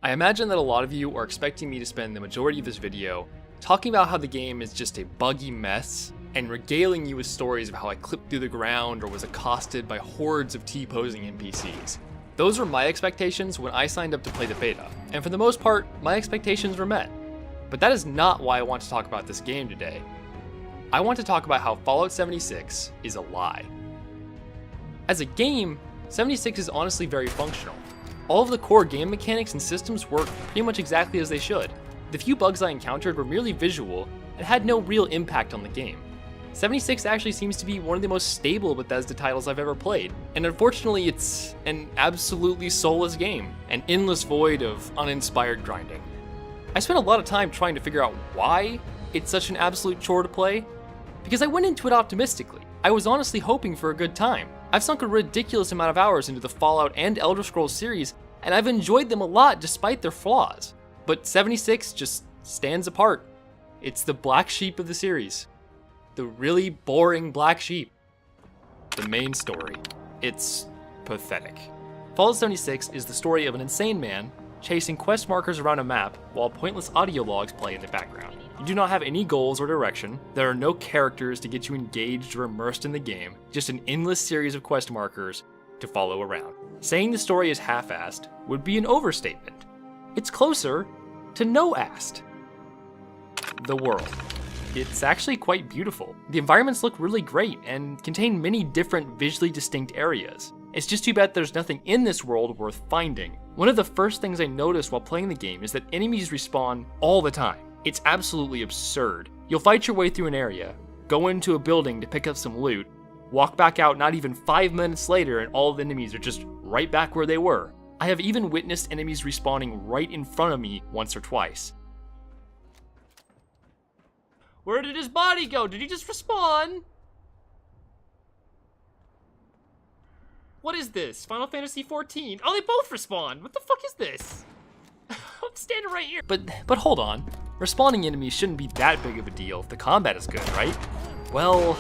I imagine that a lot of you are expecting me to spend the majority of this video talking about how the game is just a buggy mess and regaling you with stories of how I clipped through the ground or was accosted by hordes of T-posing NPCs. Those were my expectations when I signed up to play the beta, and for the most part, my expectations were met. But that is not why I want to talk about this game today. I want to talk about how Fallout 76 is a lie. As a game, 76 is honestly very functional. All of the core game mechanics and systems work pretty much exactly as they should. The few bugs I encountered were merely visual and had no real impact on the game. 76 actually seems to be one of the most stable Bethesda titles I've ever played, and unfortunately it's an absolutely soulless game, an endless void of uninspired grinding. I spent a lot of time trying to figure out why it's such an absolute chore to play, because I went into it optimistically. I was honestly hoping for a good time. I've sunk a ridiculous amount of hours into the Fallout and Elder Scrolls series, and I've enjoyed them a lot despite their flaws. But 76 just stands apart. It's the black sheep of the series. The really boring black sheep. The main story. It's pathetic. Fallout 76 is the story of an insane man chasing quest markers around a map while pointless audio logs play in the background. You do not have any goals or direction, there are no characters to get you engaged or immersed in the game, just an endless series of quest markers to follow around. Saying the story is half-assed would be an overstatement. It's closer to no-assed. The world. It's actually quite beautiful. The environments look really great and contain many different visually distinct areas. It's just too bad there's nothing in this world worth finding. One of the first things I noticed while playing the game is that enemies respawn all the time. It's absolutely absurd. You'll fight your way through an area, go into a building to pick up some loot, walk back out not even 5 minutes later and all the enemies are just right back where they were. I have even witnessed enemies respawning right in front of me once or twice. Where did his body go? Did he just respawn? What is this? Final Fantasy XIV? Oh, they both respawn. What the fuck is this? I'm standing right here. But hold on. Respawning enemies shouldn't be that big of a deal if the combat is good, right? Well,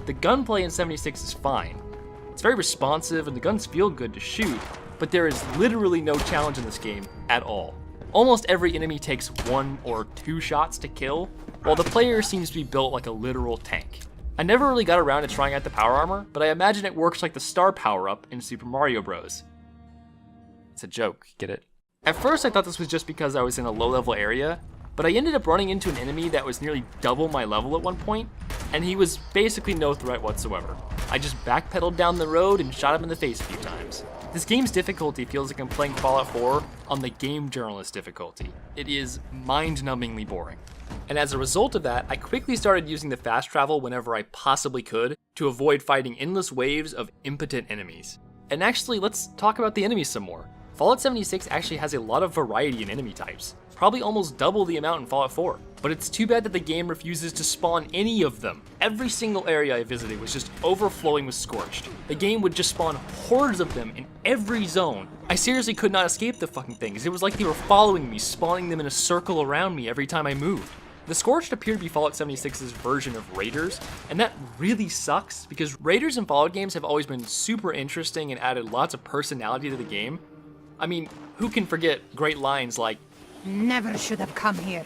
the gunplay in 76 is fine. It's very responsive and the guns feel good to shoot, but there is literally no challenge in this game at all. Almost every enemy takes 1 or 2 shots to kill, while the player seems to be built like a literal tank. I never really got around to trying out the power armor, but I imagine it works like the star power-up in Super Mario Bros. It's a joke, get it? At first I thought this was just because I was in a low-level area, but I ended up running into an enemy that was nearly double my level at one point, and he was basically no threat whatsoever. I just backpedaled down the road and shot him in the face a few times. This game's difficulty feels like I'm playing Fallout 4 on the game journalist difficulty. It is mind-numbingly boring. And as a result of that, I quickly started using the fast travel whenever I possibly could to avoid fighting endless waves of impotent enemies. And actually, let's talk about the enemies some more. Fallout 76 actually has a lot of variety in enemy types, probably almost double the amount in Fallout 4. But it's too bad that the game refuses to spawn any of them. Every single area I visited was just overflowing with Scorched. The game would just spawn hordes of them in every zone. I seriously could not escape the fucking things. It was like they were following me, spawning them in a circle around me every time I moved. The Scorched appear to be Fallout 76's version of Raiders, and that really sucks because Raiders in Fallout games have always been super interesting and added lots of personality to the game. I mean, who can forget great lines like, "Never should have come here."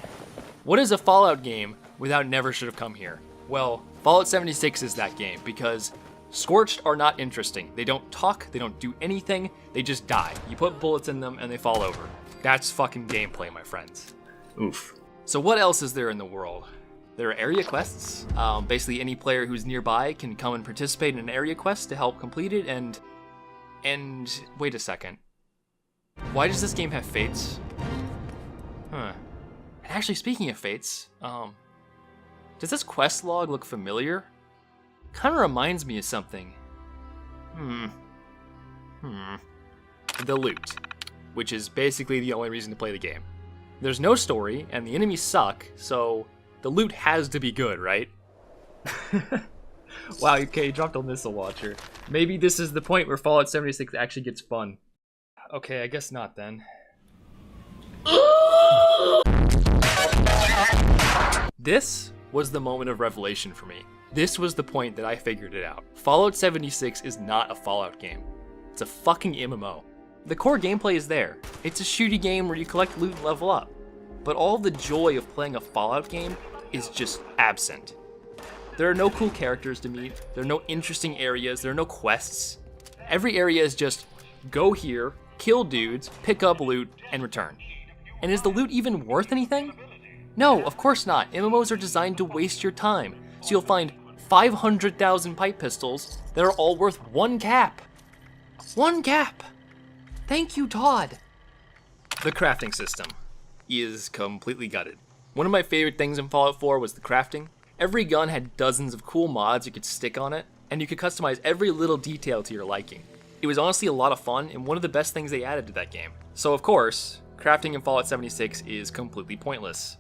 What is a Fallout game without never should have come here? Well, Fallout 76 is that game because Scorched are not interesting. They don't talk, they don't do anything, they just die. You put bullets in them and they fall over. That's fucking gameplay, my friends. Oof. So what else is there in the world? There are area quests. Basically any player who's nearby can come and participate in an area quest to help complete it and wait a second. Why does this game have fates? Huh. And actually, speaking of fates, does this quest log look familiar? Kind of reminds me of something. The loot, which is basically the only reason to play the game. There's no story, and the enemies suck, so the loot has to be good, right? Wow, okay, you dropped a missile launcher. Maybe this is the point where Fallout 76 actually gets fun. Okay, I guess not then. This was the moment of revelation for me. This was the point that I figured it out. Fallout 76 is not a Fallout game. It's a fucking MMO. The core gameplay is there. It's a shooty game where you collect loot and level up. But all the joy of playing a Fallout game is just absent. There are no cool characters to meet, there are no interesting areas, there are no quests. Every area is just go here, kill dudes, pick up loot, and return. And is the loot even worth anything? No, of course not. MMOs are designed to waste your time, so you'll find 500,000 pipe pistols that are all worth 1 cap. 1 cap! Thank you, Todd. The crafting system is completely gutted. One of my favorite things in Fallout 4 was the crafting. Every gun had dozens of cool mods you could stick on it, and you could customize every little detail to your liking. It was honestly a lot of fun, and one of the best things they added to that game. So of course, crafting in Fallout 76 is completely pointless.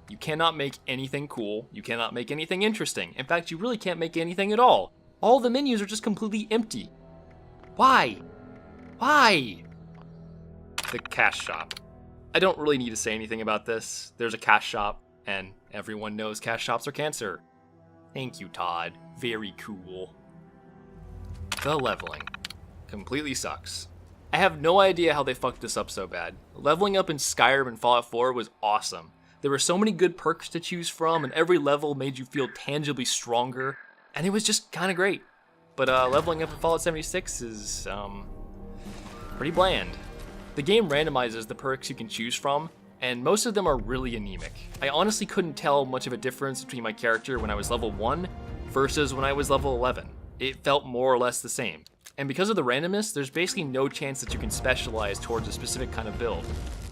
You cannot make anything cool, you cannot make anything interesting. In fact, you really can't make anything at all. All the menus are just completely empty. Why? Why? The cash shop. I don't really need to say anything about this. There's a cash shop, and everyone knows cash shops are cancer. Thank you, Todd. Very cool. The leveling completely sucks. I have no idea how they fucked this up so bad. Leveling up in Skyrim and Fallout 4 was awesome. There were so many good perks to choose from, and every level made you feel tangibly stronger, and it was just kind of great. But leveling up in Fallout 76 is, pretty bland. The game randomizes the perks you can choose from, and most of them are really anemic. I honestly couldn't tell much of a difference between my character when I was level 1 versus when I was level 11. It felt more or less the same. And because of the randomness, there's basically no chance that you can specialize towards a specific kind of build.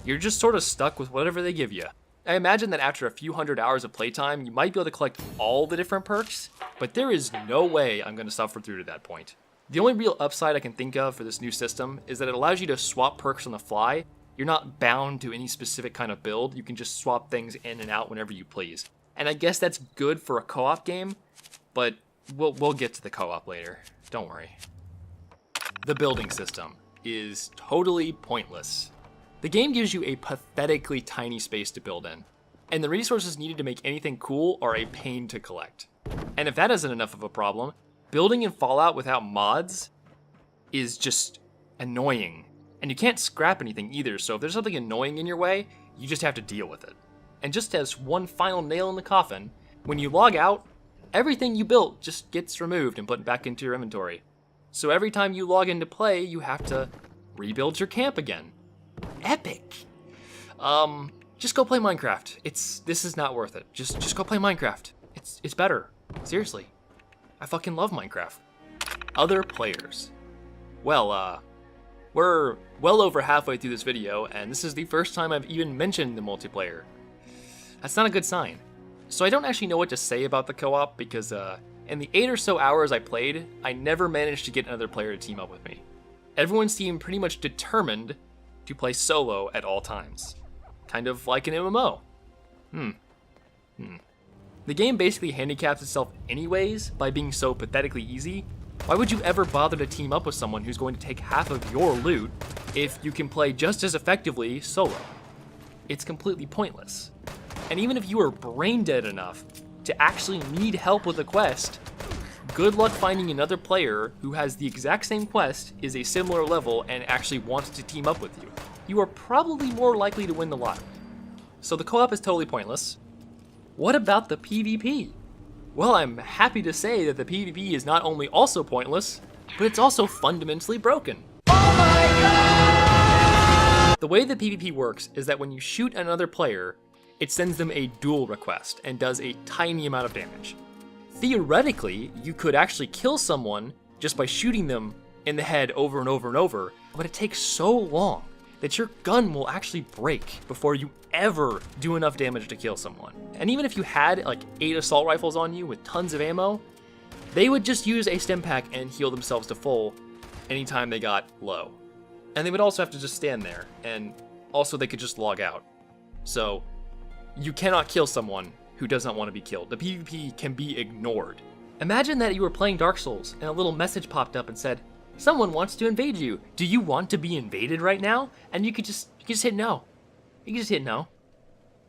You're just sort of stuck with whatever they give you. I imagine that after a few hundred hours of playtime, you might be able to collect all the different perks, but there is no way I'm going to suffer through to that point. The only real upside I can think of for this new system is that it allows you to swap perks on the fly. You're not bound to any specific kind of build, you can just swap things in and out whenever you please. And I guess that's good for a co-op game, but we'll get to the co-op later, don't worry. The building system is totally pointless. The game gives you a pathetically tiny space to build in, and the resources needed to make anything cool are a pain to collect. And if that isn't enough of a problem, building in Fallout without mods is just annoying. And you can't scrap anything either, so if there's something annoying in your way, you just have to deal with it. And just as one final nail in the coffin, when you log out, everything you built just gets removed and put back into your inventory. So every time you log into play, you have to rebuild your camp again. Epic. Just go play Minecraft. This is not worth it. Just go play Minecraft. It's better. Seriously. I fucking love Minecraft. Other players. Well, we're well over halfway through this video, and this is the first time I've even mentioned the multiplayer. That's not a good sign. So I don't actually know what to say about the co-op, because in the 8 or so hours I played, I never managed to get another player to team up with me. Everyone seemed pretty much determined to play solo at all times. Kind of like an MMO. The game basically handicaps itself anyways by being so pathetically easy. Why would you ever bother to team up with someone who's going to take half of your loot if you can play just as effectively solo? It's completely pointless. And even if you are brain dead enough to actually need help with a quest, good luck finding another player who has the exact same quest, is a similar level, and actually wants to team up with you. You are probably more likely to win the lottery. So the co-op is totally pointless. What about the PvP? Well, I'm happy to say that the PvP is not only also pointless, but it's also fundamentally broken. Oh my God! The way the PvP works is that when you shoot another player, it sends them a duel request and does a tiny amount of damage. Theoretically, you could actually kill someone just by shooting them in the head over and over and over, but it takes so long that your gun will actually break before you ever do enough damage to kill someone. And even if you had like 8 assault rifles on you with tons of ammo, they would just use a stim pack and heal themselves to full anytime they got low. And they would also have to just stand there, and also they could just log out. So you cannot kill someone who does not want to be killed. The PvP can be ignored. Imagine that you were playing Dark Souls and a little message popped up and said, someone wants to invade you. Do you want to be invaded right now? And you could just hit no. You can just hit no.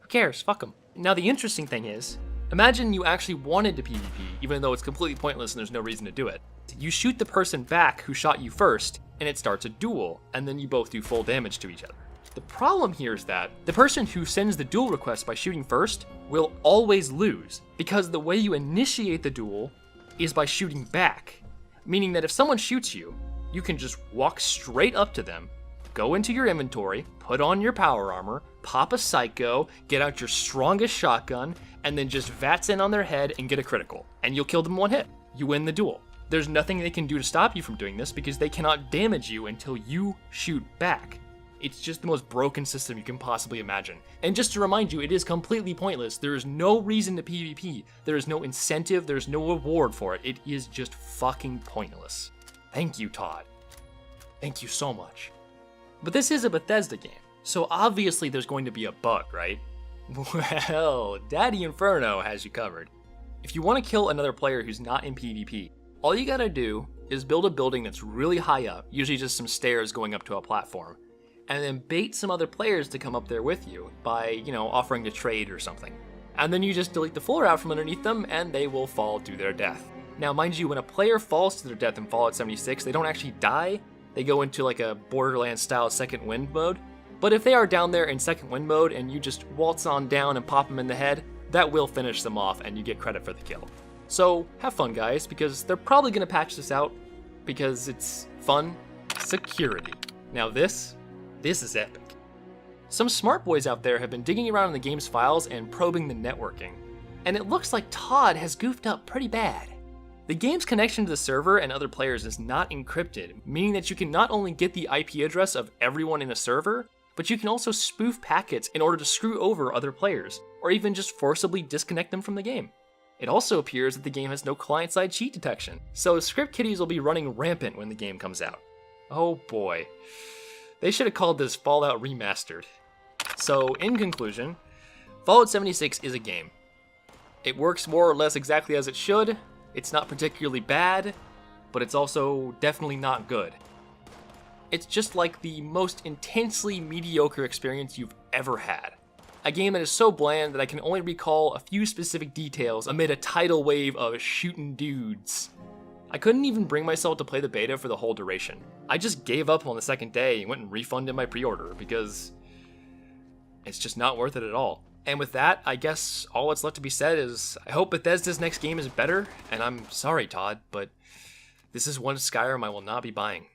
Who cares? Fuck them. Now the interesting thing is, imagine you actually wanted to PvP, even though it's completely pointless and there's no reason to do it. You shoot the person back who shot you first, and it starts a duel, and then you both do full damage to each other. The problem here is that the person who sends the duel request by shooting first will always lose, because the way you initiate the duel is by shooting back, meaning that if someone shoots you, you can just walk straight up to them, go into your inventory, put on your power armor, pop a psycho, get out your strongest shotgun, and then just VATS in on their head and get a critical, and you'll kill them in one hit. You win the duel. There's nothing they can do to stop you from doing this because they cannot damage you until you shoot back. It's just the most broken system you can possibly imagine. And just to remind you, it is completely pointless. There is no reason to PvP. There is no incentive, there's no reward for it. It is just fucking pointless. Thank you, Todd. Thank you so much. But this is a Bethesda game, so obviously there's going to be a bug, right? Well, Daddy Inferno has you covered. If you want to kill another player who's not in PvP, all you gotta do is build a building that's really high up, usually just some stairs going up to a platform, and then bait some other players to come up there with you by, offering to trade or something. And then you just delete the floor out from underneath them and they will fall to their death. Now, mind you, when a player falls to their death in Fallout 76, they don't actually die. They go into like a Borderlands style second wind mode. But if they are down there in second wind mode and you just waltz on down and pop them in the head, that will finish them off and you get credit for the kill. So have fun, guys, because they're probably gonna patch this out because it's fun. Security. Now this is epic. Some smart boys out there have been digging around in the game's files and probing the networking. And it looks like Todd has goofed up pretty bad. The game's connection to the server and other players is not encrypted, meaning that you can not only get the IP address of everyone in a server, but you can also spoof packets in order to screw over other players, or even just forcibly disconnect them from the game. It also appears that the game has no client-side cheat detection, so script kiddies will be running rampant when the game comes out. Oh boy. They should have called this Fallout Remastered. So, in conclusion, Fallout 76 is a game. It works more or less exactly as it should. It's not particularly bad, but it's also definitely not good. It's just like the most intensely mediocre experience you've ever had. A game that is so bland that I can only recall a few specific details amid a tidal wave of shooting dudes. I couldn't even bring myself to play the beta for the whole duration. I just gave up on the second day and went and refunded my pre-order because it's just not worth it at all. And with that, I guess all that's left to be said is I hope Bethesda's next game is better, and I'm sorry, Todd, but this is one Skyrim I will not be buying.